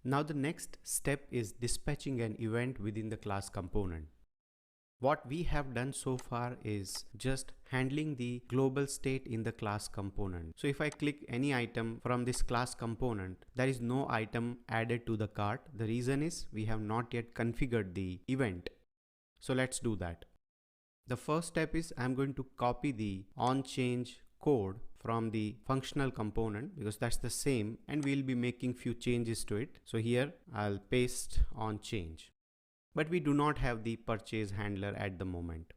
Now the next step is dispatching an event within the class component. What we have done so far is just handling the global state in the class component. So if I click any item from this class component, there is no item added to the cart. The reason is we have not yet configured the event. So let's do that. The first step is I'm going to copy the onChange code from the functional component because that's the same, and we'll be making few changes to it. So here I'll paste onChange. But we do not have the purchase handler at the moment.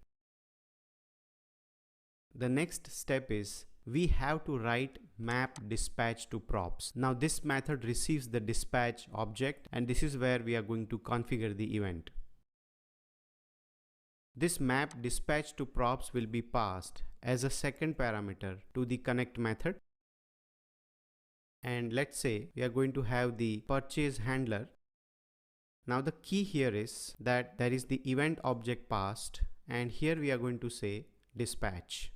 The next step is we have to write map dispatch to props. Now this method receives the dispatch object, and this is where we are going to configure the event. This map dispatch to props will be passed as a second parameter to the connect method. And let's say we are going to have the purchase handler. Now the key here is that there is the event object passed, and here we are going to say dispatch.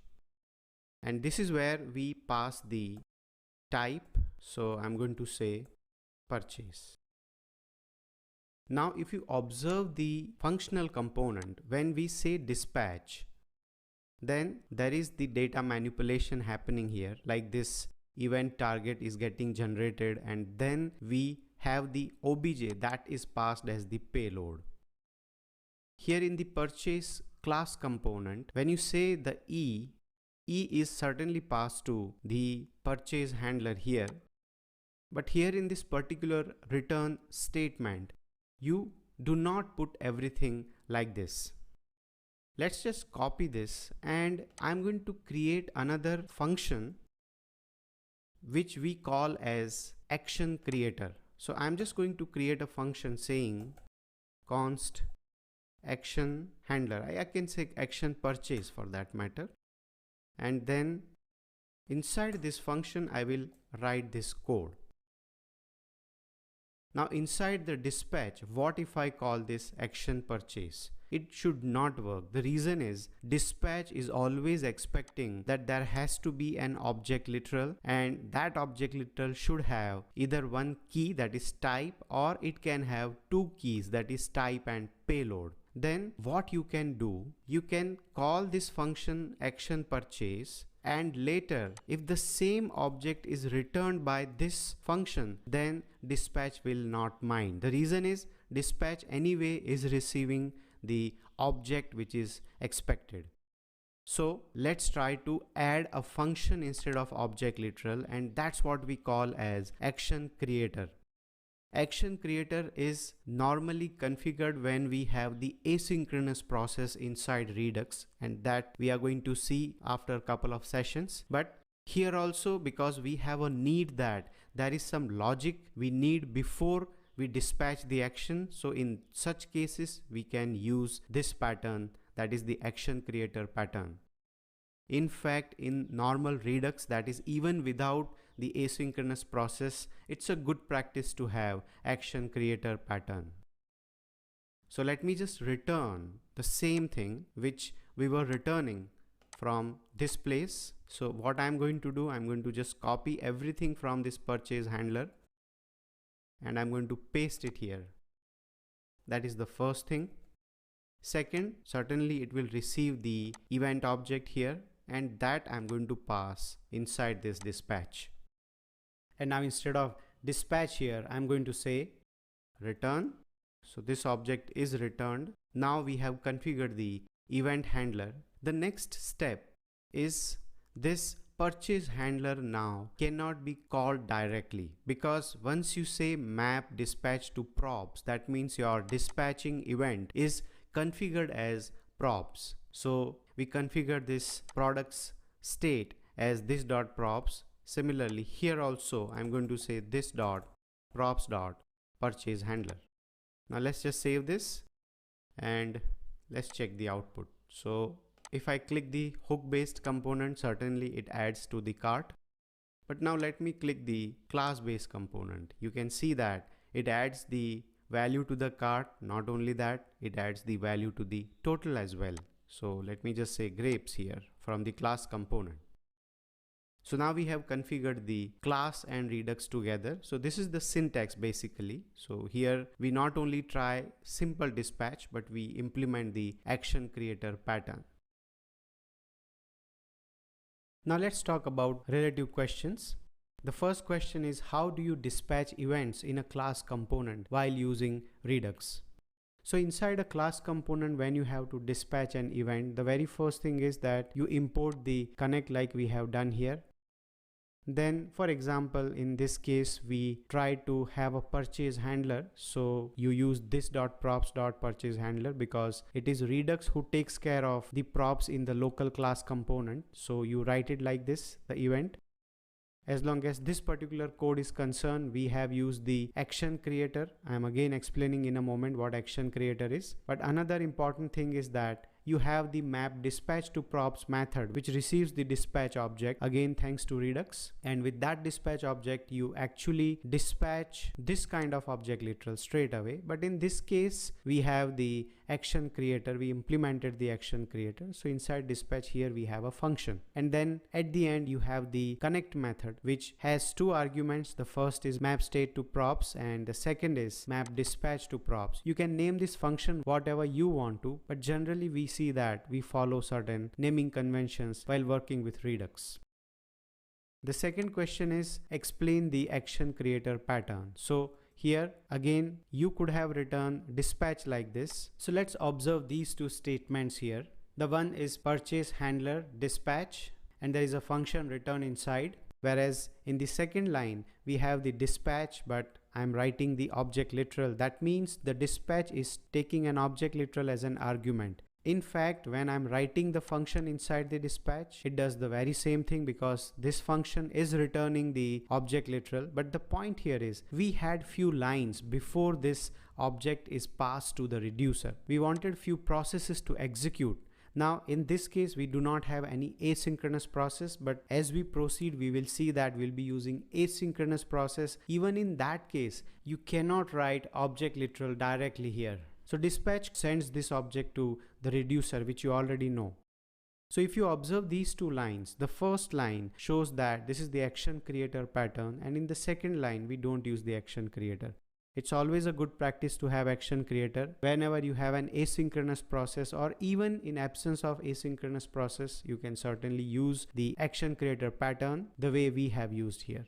And this is where we pass the type. So I'm going to say purchase. Now if you observe the functional component, when we say dispatch, then there is the data manipulation happening here, like this event target is getting generated, and then we have the obj that is passed as the payload. Here in the purchase class component, when you say the E is certainly passed to the purchase handler here, but here in this particular return statement, you do not put everything like this. Let's just copy this, and I'm going to create another function which we call as action creator. So I'm just going to create a function saying const action handler. I can say action purchase for that matter. And then inside this function, I will write this code. Now inside the dispatch, what if I call this action purchase? It should not work. The reason is dispatch is always expecting that there has to be an object literal, and that object literal should have either one key, that is type, or it can have two keys, that is type and payload. Then what you can do, you can call this function action purchase, and later if the same object is returned by this function, then dispatch will not mind. The reason is dispatch anyway is receiving the object which is expected. So let's try to add a function instead of object literal, and that's what we call as action creator. Action creator is normally configured when we have the asynchronous process inside Redux, and that we are going to see after a couple of sessions. But here also, because we have a need that there is some logic we need before we dispatch the action, so in such cases we can use this pattern, that is the action creator pattern. In fact, in normal Redux, that is even without the asynchronous process, it's a good practice to have action creator pattern. So let me just return the same thing which we were returning from this place. So what I'm going to do, I'm going to just copy everything from this purchase handler, and I'm going to paste it here. That is the first thing. Second, certainly it will receive the event object here, and that I'm going to pass inside this dispatch. And now instead of dispatch here, I'm going to say return. So this object is returned. Now we have configured the event handler. The next step is this purchase handler now cannot be called directly, because once you say map dispatch to props, that means your dispatching event is configured as props. So we configure this products state as this dot props. Similarly here also I'm going to say this dot props dot purchase handler. Now let's just save this and let's check the output. So if I click the hook based component, certainly it adds to the cart. But now let me click the class based component. You can see that it adds the value to the cart. Not only that, it adds the value to the total as well. So let me just say grapes here from the class component. So now we have configured the class and Redux together. So this is the syntax basically. So here we not only try simple dispatch, but we implement the action creator pattern. Now let's talk about relative questions. The first question is, how do you dispatch events in a class component while using Redux? So inside a class component, when you have to dispatch an event, the very first thing is that you import the connect like we have done here. Then for example, in this case, we try to have a purchase handler. So you use this.props.purchase handler because it is Redux who takes care of the props in the local class component. So you write it like this, the event. As long as this particular code is concerned, we have used the action creator. I am again explaining in a moment what action creator is. But another important thing is that you have the map dispatch to props method, which receives the dispatch object, again thanks to Redux. And with that dispatch object, you actually dispatch this kind of object literal straight away. But in this case, we have the action creator. We implemented the action creator. So inside dispatch here, we have a function. And then at the end, you have the connect method, which has two arguments. The first is map state to props and the second is map dispatch to props. You can name this function whatever you want to, but generally we see that we follow certain naming conventions while working with Redux. The second question is, explain the action creator pattern. So here again, you could have written dispatch like this. So let's observe these two statements here. The one is purchase handler dispatch, and there is a function return inside. Whereas in the second line, we have the dispatch, but I'm writing the object literal. That means the dispatch is taking an object literal as an argument. In fact, when I'm writing the function inside the dispatch, it does the very same thing because this function is returning the object literal. But the point here is we had few lines before this object is passed to the reducer. We wanted few processes to execute. Now in this case, we do not have any asynchronous process, but as we proceed, we will see that we'll be using asynchronous process. Even in that case, you cannot write object literal directly here. So dispatch sends this object to the reducer, which you already know. So if you observe these two lines, the first line shows that this is the action creator pattern, and in the second line, we don't use the action creator. It's always a good practice to have action creator whenever you have an asynchronous process, or even in absence of asynchronous process, you can certainly use the action creator pattern the way we have used here.